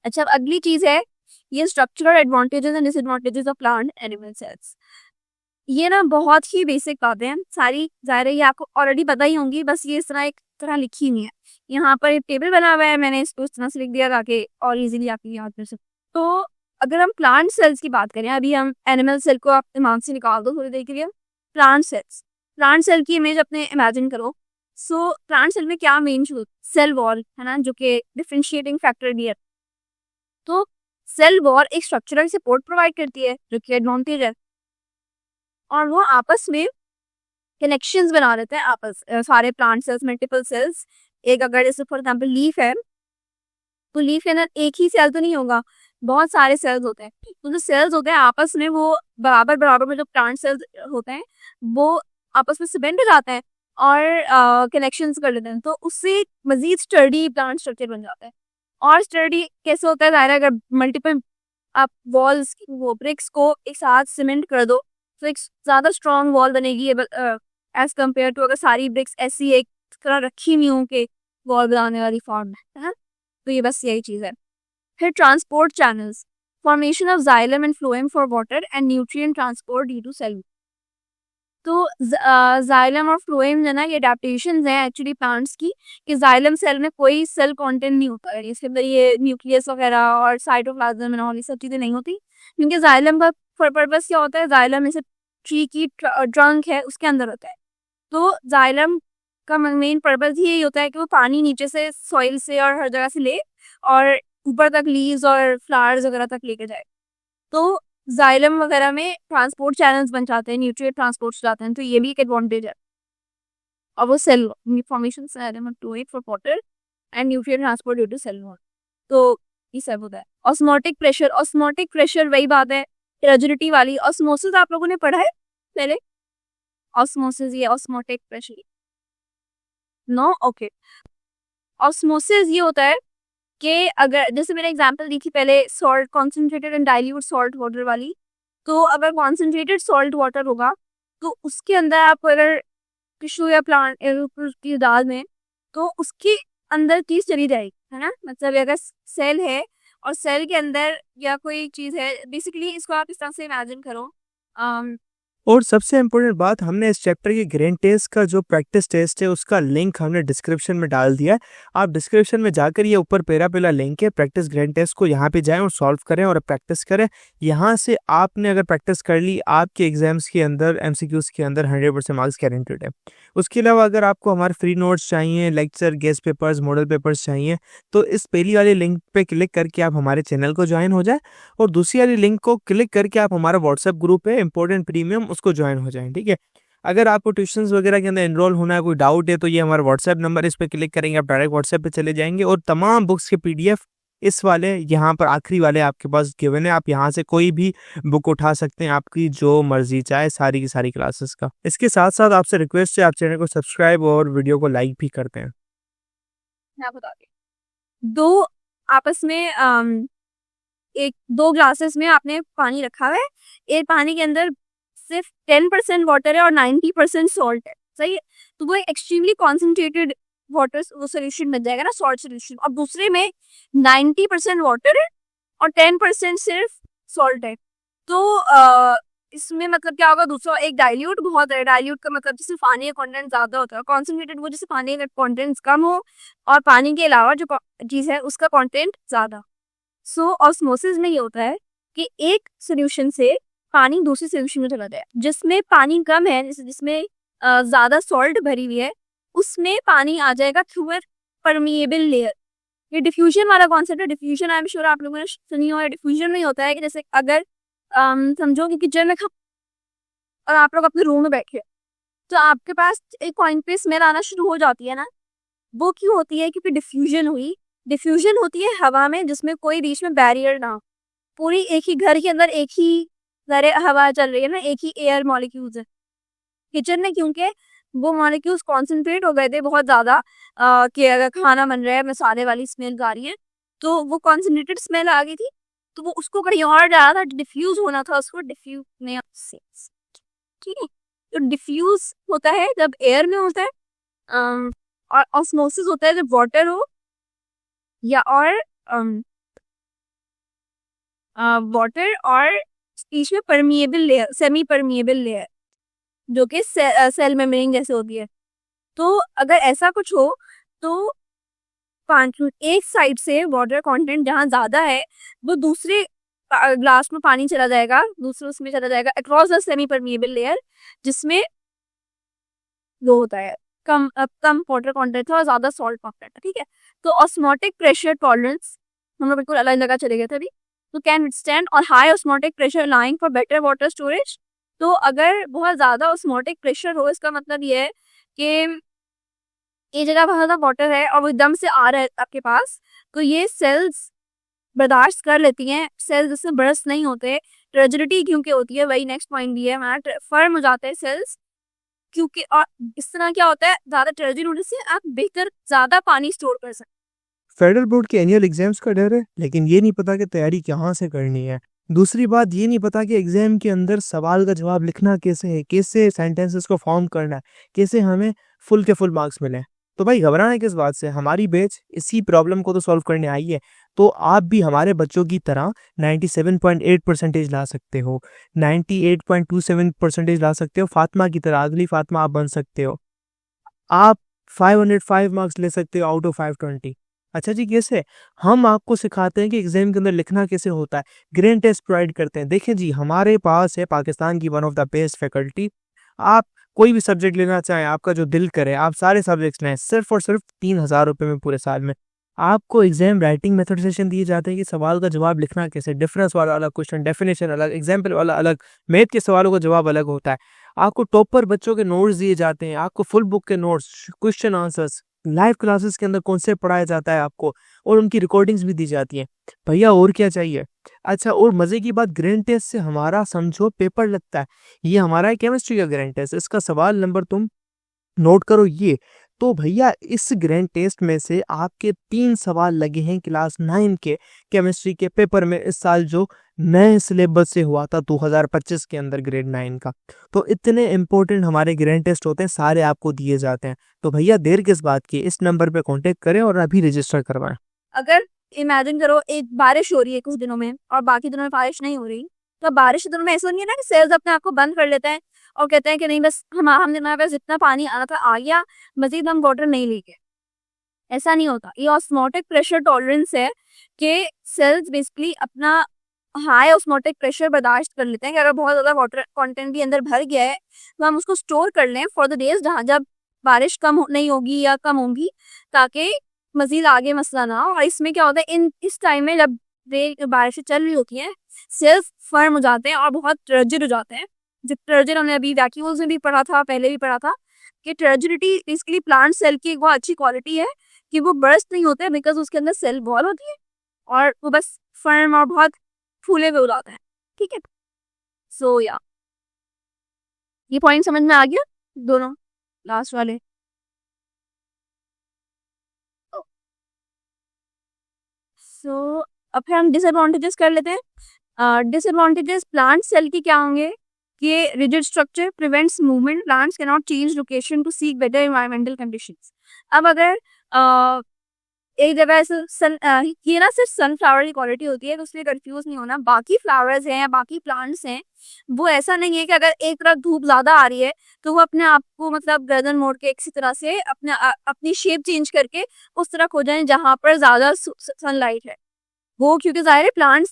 अच्छा, अब अगली चीज है ये structural advantages and disadvantages of plant animal cells. ये ना बहुत ही बेसिक बातें हैं सारी, ज़ाहिर है ये आपको ऑलरेडी पता ही होंगी, बस ये इस तरह एक तरह लिखी हुई है। यहाँ पर एक टेबल बना हुआ है, मैंने इसको इस तरह से लिख दिया ताकि और इजीली आपकी याद कर सके। तो अगर हम प्लांट सेल्स की बात करें, अभी हम एनिमल सेल को आप दिमाग से निकाल दो थोड़ी देर के लिए। प्लांट सेल की इमेज अपने इमेजिन करो। सो प्लांट सेल में क्या मेन सेल वॉल है ना, जो कि डिफरेंशिएटिंग फैक्टर भी है। तो सेल वॉल एक स्ट्रक्चरल सपोर्ट प्रोवाइड करती है जो कि एडवांटेज है, और वो आपस में कनेक्शंस बना देते हैं सारे प्लांट सेल्स, मल्टीपल सेल्स। एक अगर जैसे फॉर एग्जांपल लीफ है, तो लीफ के अंदर एक ही सेल तो नहीं होगा, बहुत सारे सेल्स होते हैं। तो जो सेल्स होते हैं आपस में वो बराबर बराबर में जो प्लांट सेल्स होते हैं वो आपस में सीमेंट हो जाते हैं और कनेक्शंस कर लेते हैं, तो उससे मजीद स्टर्डी प्लांट स्ट्रक्चर बन जाता है। और स्टर्डी कैसे होता है, ज़ाहिर है अगर मल्टीपल आप वॉल्स वो ब्रिक्स को एक साथ सीमेंट कर दो तो एक ज्यादा स्ट्रॉन्ग वॉल बनेगी एज कम्पेयर टू अगर सारी ब्रिक्स ऐसी एक तरह रखी हुई हों कि वॉल बनाने वाली फॉर्म है। तो ये बस यही चीज है। फिर transport channels, formation of xylem and phloem for water and nutrient transport due to cell. तो जाइलम और फ्लोएम जो है ना, ये अडेप्टेशंस हैं एक्चुअली प्लांट्स की, कि जाइलम सेल में कोई सेल कंटेंट नहीं होता है, इसके अंदर ये न्यूक्लियस वगैरह और साइटोप्लाज्म और ये सब चीजें नहीं होती, क्योंकि जाइलम का पर्पस क्या होता है, जाइलम जैसे ट्री की ट्रंक है उसके अंदर होता है। तो जाइलम का मेन पर्पस ही यही होता है कि वो पानी नीचे से सॉइल से और हर जगह से ले और ऊपर तक लीव्स और फ्लावर्स वगैरह तक लेके जाए। तो जाइलम वगैरह में ट्रांसपोर्ट चैनल्स बन जाते हैं, न्यूट्रिएंट ट्रांसपोर्ट जाते हैं, तो ये भी एक एडवांटेज है। और वो cell formation fluid for water and nutrient transport due to cell wall. तो ये सब होता है। ऑस्मोटिक प्रेशर वही बात है रिजिडिटी वाली। ऑस्मोसिस आप लोगों ने पढ़ा है पहले? ऑस्मोसिस, ये osmotic pressure no, okay. Osmosis ये होता है कि अगर जैसे मैंने एग्जांपल दी थी पहले salt concentrated and dilute salt water वाली, तो अगर कॉन्सेंट्रेटेड सॉल्ट वाटर होगा तो उसके अंदर आप अगर टिश्यू या प्लांट की दाल में, तो उसके अंदर चीज चली जाएगी, है ना। मतलब अगर सेल है और सेल के अंदर या कोई चीज है, बेसिकली इसको आप इस तरह से इमेजिन करो। और सबसे इम्पोर्टेंट बात, हमने इस चैप्टर के ग्रेन टेस्ट का जो प्रैक्टिस टेस्ट है उसका लिंक हमने डिस्क्रिप्शन में डाल दिया है। आप डिस्क्रिप्शन में जाकर ये ऊपर पहला लिंक है प्रैक्टिस ग्रेन टेस्ट को, यहाँ पे जाएं और सॉल्व करें और प्रैक्टिस करें। यहाँ से आपने अगर प्रैक्टिस कर ली, आपके एग्जाम्स के अंदर एमसीक्यूज के अंदर 100% मार्क्स गारंटेड है। उसके अलावा अगर आपको हमारे फ्री नोट्स चाहिए, lecture, guest papers, model papers चाहिए, तो इस पहली वाली लिंक पे क्लिक करके आप हमारे चैनल को ज्वाइन हो जाए, और दूसरी वाली लिंक को क्लिक करके आप हमारा व्हाट्सएप ग्रुप है इंपॉर्टेंट प्रीमियम, उसको ज्वाइन हो जाएं, ठीक है। अगर आपको ट्यूशंस वगैरह के अंदर एनरोल होना है, कोई डाउट है, तो ये हमारा व्हाट्सएप नंबर, इस पर क्लिक करेंगे आप डायरेक्ट व्हाट्सएप पे चले जाएंगे, और तमाम बुक्स के पीडीएफ इस वाले यहाँ पर आखिरी वाले आपके पास गिवन है। आप यहाँ से कोई भी बुक उठा सकते हैं, आपकी जो मर्जी चाहे, सारी की सारी क्लासेस का। इसके साथ साथ आपसे रिक्वेस्ट है, आप चैनल को सब्सक्राइब और वीडियो को लाइक भी करते हैं। मैं बता रही दो आपस में एक दो ग्लासेस में आपने पानी रखा हुआ है, एक पानी के अंदर सिर्फ 10% वाटर है और 90% सॉल्ट है, सही है। तो वो एक एक्सट्रीमली कॉन्सेंट्रेटेड वाटर वो सोल्यूशन बन जाएगा ना, सॉल्ट सोल्यूशन। और दूसरे में 90% वाटर है और 10% सिर्फ सॉल्ट है। तो इसमें मतलब क्या होगा, दूसरा एक डाइल्यूट बहुत है। डाइल्यूट का मतलब जैसे पानी का कंटेंट ज्यादा होता है, कॉन्सेंट्रेटेड वो जैसे पानी का कंटेंट कम हो और पानी के अलावा जो चीज है उसका कंटेंट ज्यादा। सो ऑस्मोसिस में ये होता है कि एक सोल्यूशन से पानी दूसरे सोल्यूशन में चला जाए, जिसमें पानी कम है, जिसमें ज्यादा सॉल्ट भरी हुई है, उसमें पानी आ जाएगा थ्रू ए परमिएबल लेयर। ये डिफ्यूजन वाला कॉन्सेप्ट है। डिफ्यूजन आई एम श्योर आप लोगों ने सुनी हो। डिफ्यूजन में होता है कि जैसे अगर समझो कि किचन में और आप लोग अपने रूम में बैठे, तो आपके पास एक पॉइंट पे स्मेल आना शुरू हो जाती है ना। वो क्यों होती है? क्योंकि डिफ्यूजन हुई। डिफ्यूजन होती है हवा में, जिसमें कोई बीच में बैरियर ना हो। पूरी एक ही घर के अंदर एक ही जरे हवा चल रही है ना, एक ही एयर मॉलिक्यूल्स है। किचन में क्योंकि वो मॉलिक्यूल्स कॉन्सेंट्रेट हो गए थे बहुत ज्यादा, कि अगर खाना बन रहा है मसाले वाली स्मेल आ रही है, तो वो कॉन्सेंट्रेटेड स्मेल आ गई थी, तो वो उसको कहीं और डाला था, डिफ्यूज होना था उसको, डिफ्यूज नहीं, ठीक है। तो डिफ्यूज होता है जब एयर में होता है, और ऑस्मोसिस होता है जब वाटर हो या और वाटर और बीच में permeable layer, semi permeable layer, जो कि सेल मेम्ब्रेन जैसे होती है। तो अगर ऐसा कुछ हो तो एक साइड से वाटर कंटेंट जहाँ ज्यादा है वो दूसरे ग्लास में पानी चला जाएगा, दूसरे उसमें चला जाएगा across the semi permeable layer, जिसमें लो होता है कम वाटर कंटेंट था और ज्यादा सॉल्ट कंटेंट है। ठीक है, तो ऑस्मोटिक प्रेशर टॉलरेंस हम लोग बिल्कुल अलग जगह चले गए थे अभी। तो कैन विथस्टैंड और high osmotic pressure allowing for better water storage. तो अगर बहुत ज्यादा ऑस्मोटिक प्रेशर हो, इसका मतलब ये है कि ये जगह बहुत ज्यादा वाटर है और वो एकदम से आ रहा है आपके पास, तो ये सेल्स बर्दाश्त कर लेती हैं, सेल्स इसमें बर्स्ट नहीं होते। टर्जिडिटी क्योंकि होती है, वही नेक्स्ट पॉइंट भी है हमारा, फर्म हो जाते हैं सेल्स क्योंकि, और इस तरह क्या होता है, ज्यादा टर्जिड होने से आप बेहतर ज्यादा पानी स्टोर कर सकते फेडरल बोर्ड के एनुअल एग्जाम्स का डर है, लेकिन ये नहीं पता कि तैयारी कहाँ से करनी है। दूसरी बात ये नहीं पता कि एग्जाम के अंदर सवाल का जवाब लिखना कैसे है, कैसे सेंटेंसेस को फॉर्म करना है, कैसे हमें फुल के फुल मार्क्स मिले। तो भाई घबराना किस बात से, हमारी बैच इसी प्रॉब्लम को तो सॉल्व करने आई है। तो आप भी हमारे बच्चों की तरह 97.8% ला सकते हो, 98.27% ला सकते हो, फातिमा की तरह, अगली फातिमा आप बन सकते हो। आप 505 मार्क्स ले सकते हो आउट ऑफ 520। अच्छा जी, कैसे? हम आपको सिखाते हैं कि एग्जाम के अंदर लिखना कैसे होता है, ग्रेड टेस्ट प्रोवाइड करते हैं। देखिए जी, हमारे पास है पाकिस्तान की one of the best faculty. आप कोई भी सब्जेक्ट लेना चाहें, आपका जो दिल करे, आप सारे सब्जेक्ट्स लें, सिर्फ और सिर्फ 3,000 रुपये में पूरे साल में। आपको एग्जाम राइटिंग मेथड सेशन दिए जाते हैं कि सवाल का जवाब लिखना कैसे, डिफरेंस वाला अलग क्वेश्चन, डेफिनेशन अलग, एग्जाम्पल वाला अलग, मैथ के सवालों का जवाब अलग होता है। आपको टॉपर बच्चों के नोट्स दिए जाते हैं, आपको फुल बुक के notes, question answers, live classes के अंदर कॉन्सेप्ट पढ़ाया जाता है आपको, और उनकी रिकॉर्डिंग्स भी दी जाती हैं। भैया और क्या चाहिए? अच्छा, और मजे की बात, ग्रैंड टेस्ट से हमारा समझो पेपर लगता है। ये हमारा है केमिस्ट्री का ग्रैंड टेस्ट, इसका सवाल नंबर तुम नोट करो ये। तो भैया इस ग्रैंड टेस्ट में से आपके 3 सवाल लगे हैं क्लास 9 के केमिस्ट्री के पेपर में, इस साल जो नए सिलेबस से हुआ था 2025 के अंदर ग्रेड 9 का। तो इतने इंपॉर्टेंट हमारे ग्रैंड टेस्ट होते हैं, सारे आपको दिए जाते हैं। तो भैया देर किस बात की, इस नंबर पे कांटेक्ट करें और अभी रजिस्टर करवाएं। अगर इमेजिन करो एक बारिश हो रही है कुछ दिनों में और बाकी दिनों में बारिश नहीं हो रही, तो बारिश के दिनों में ऐसा नहीं है ना कि सेल्स अपने आप को बंद कर लेते हैं और कहते हैं कि नहीं बस हमने हमारे पास जितना पानी आना था आ गया, मजीद हम वाटर नहीं लेंगे। ऐसा नहीं होता। ये ऑस्मोटिक प्रेशर टॉलरेंस है कि सेल्स बेसिकली अपना हाई ऑस्मोटिक प्रेशर बर्दाश्त कर लेते हैं कि अगर बहुत ज्यादा वाटर कंटेंट भी अंदर भर गया है तो हम उसको स्टोर कर लें फॉर द डेज जहाँ जब बारिश नहीं होगी या कम होगी, ताकि मजीद आगे मसला ना हो। और इसमें क्या होता है, इस टाइम में जब बारिशें चल रही होती हैं, सेल्स फर्म हो जाते हैं और बहुत टर्जिड हो जाते हैं। जो टर्जिड हमने अभी वैक्यूल्स में भी पढ़ा था, पहले भी पढ़ा था कि टर्जिडिटी बेसिकली प्लांट सेल की एक बहुत अच्छी क्वालिटी है कि वो बर्स्ट नहीं होते बिकॉज उसके अंदर सेल वॉल होती है और वो बस फर्म और बहुत फूले हुए उड़ाते हैं। ठीक है, सो या ये पॉइंट समझ में आ गया दोनों लास्ट वाले। सो अब फिर हम डिसएडवांटेजेस कर लेते हैं। डिसएडवांटेजेस प्लांट सेल की क्या होंगे कि rigid structure prevents movement, plants can not change location to seek better environmental conditions. अब अगर एक जगह ये ना सिर्फ सनफ्लावर की क्वालिटी होती है, तो उसमें कंफ्यूज नहीं होना। बाकी फ्लावर्स हैं या बाकी प्लांट्स हैं, वो ऐसा नहीं है कि अगर एक तरफ धूप ज्यादा आ रही है तो वो अपने आप को मतलब गर्दन मोड़ के किसी तरह से अपनी शेप चेंज करके उस तरफ हो जाए जहां पर ज्यादा सनलाइट है। वो क्योंकि जाहिर है प्लांट्स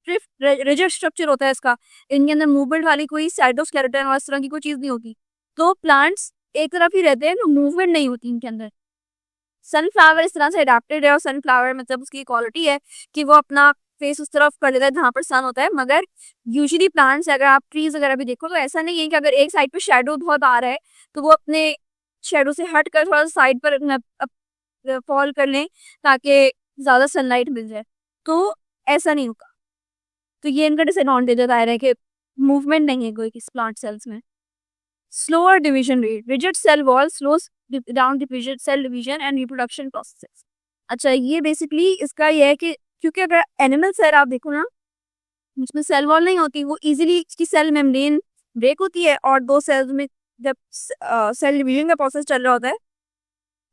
सिर्फ रिजिड स्ट्रक्चर होता है इसका, इनके अंदर मूवमेंट वाली कोई साइटोस्केलेटन और इस तरह की कोई चीज नहीं होती। तो प्लांट्स एक तरफ ही रहते हैं, तो मूवमेंट नहीं होती इनके अंदर। सनफ्लावर इस तरह से अडेप्टेड है और सनफ्लावर मतलब उसकी क्वालिटी है कि वो अपना फेस उस तरफ कर देता है जहाँ पर सन होता है। मगर यूजुअली प्लांट्स, अगर आप ट्रीज वगैरह भी देखो तो ऐसा नहीं है कि अगर एक साइड पे शेडो बहुत आ रहा है तो वो अपने शेडो से हट कर थोड़ा सा साइड पर फॉल कर लें ताकि ज्यादा सनलाइट मिल जाए, तो ऐसा नहीं होगा। तो ये इनका डिसएडवांटेज आ रहा है कि मूवमेंट नहीं है कोई किस प्लांट सेल्स में। Slower division rate, rigid cell wall slows down division cell division and reproduction process. अच्छा, ये बेसिकली इसका ये है कि क्योंकि अगर एनिमल सेल आप देखो ना, उसमें सेल वॉल नहीं होती, वो इजीली इसकी सेल मेम्ब्रेन ब्रेक होती है और दो सेल्स में जब सेल डिवीजन का प्रोसेस चल रहा होता है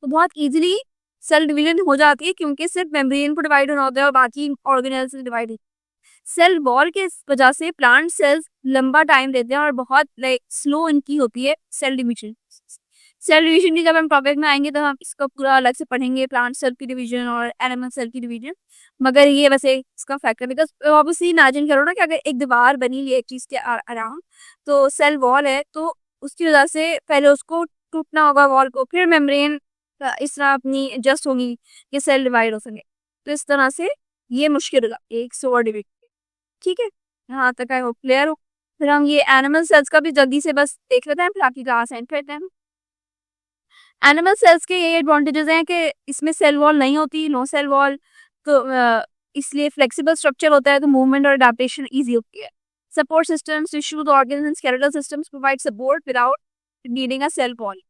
तो बहुत इजीली सेल डिवीजन हो जाती है क्योंकि सिर्फ मेम्ब्रेन को डिवाइड होना होता है और बाकी ऑर्गेनेल से डिवाइड सेल वॉल के वजह से प्लांट सेल्स लंबा टाइम लेते हैं और बहुत लाइक स्लो इनकी होती है सेल डिवीजन। सेल डिवीजन की जब हम टॉपिक में आएंगे तो हम इसको पूरा अलग से पढ़ेंगे, प्लांट सेल की डिवीजन और एनिमल सेल की डिवीजन। मगर ये वैसे इसका फैक्ट है बिकॉज ऑब्वियसली इमेजिन करो ना कि अगर एक दीवार बनी हुई है एक चीज के अराउंड, तो सेल वॉल है तो उसकी वजह से पहले उसको टूटना होगा वॉल को, फिर मेम्ब्रेन इस तरह अपनी एडजस्ट होगी कि सेल डिवाइड हो सके। तो इस तरह से ये मुश्किल होगा एक सोवर डिविड। ठीक है, यहाँ तक आई होप क्लियर हो। फिर हम ये एनिमल सेल्स का भी जल्दी से बस देख लेते हैं, फिर आपकी क्लास एंड करते हैं। एनिमल सेल्स के ये एडवांटेजेस हैं कि इसमें सेल वॉल नहीं होती, नो सेल वॉल, तो इसलिए फ्लेक्सिबल स्ट्रक्चर होता है तो मूवमेंट और अडेप्टेशन ईजी होती है। Support systems, tissues, organs and skeletal systems provide support without needing a cell wall.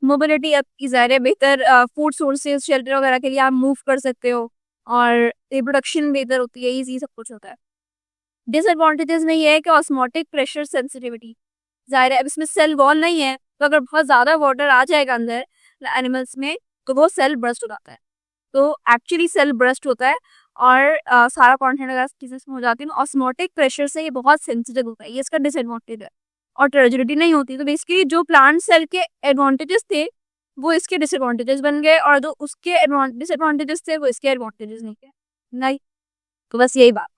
Mobility आपकी ज़ाहिर है बेहतर, फूड सोर्सेज शेल्टर वगैरह के लिए आप मूव कर सकते हो और रिप्रोडक्शन बेहतर होती है, ईजी सब कुछ होता है। डिसएडवांटेजेस में ये है कि ऑस्मोटिक प्रेशर सेंसिटिविटी, ज़ाहिर है अब इसमें सेल वॉल नहीं है तो अगर बहुत ज़्यादा वाटर आ जाएगा अंदर एनिमल्स में तो वो सेल बर्स्ट हो जाता है। तो एक्चुअली सेल बर्स्ट होता है और सारा कॉन्टेंट अगर चीज़ें हो जाती है ऑस्मोटिक प्रेशर से ये बहुत सेंसिटिव होता है, ये इसका डिसएडवांटेज है। और टर्जिडिटी नहीं होती, तो बेसिकली जो प्लांट सेल के एडवांटेजेस थे वो इसके डिसएडवांटेजेस बन गए और जो उसके डिसएडवांटेजेस थे वो इसके एडवांटेजेस नहीं थे। नहीं, तो बस यही बात।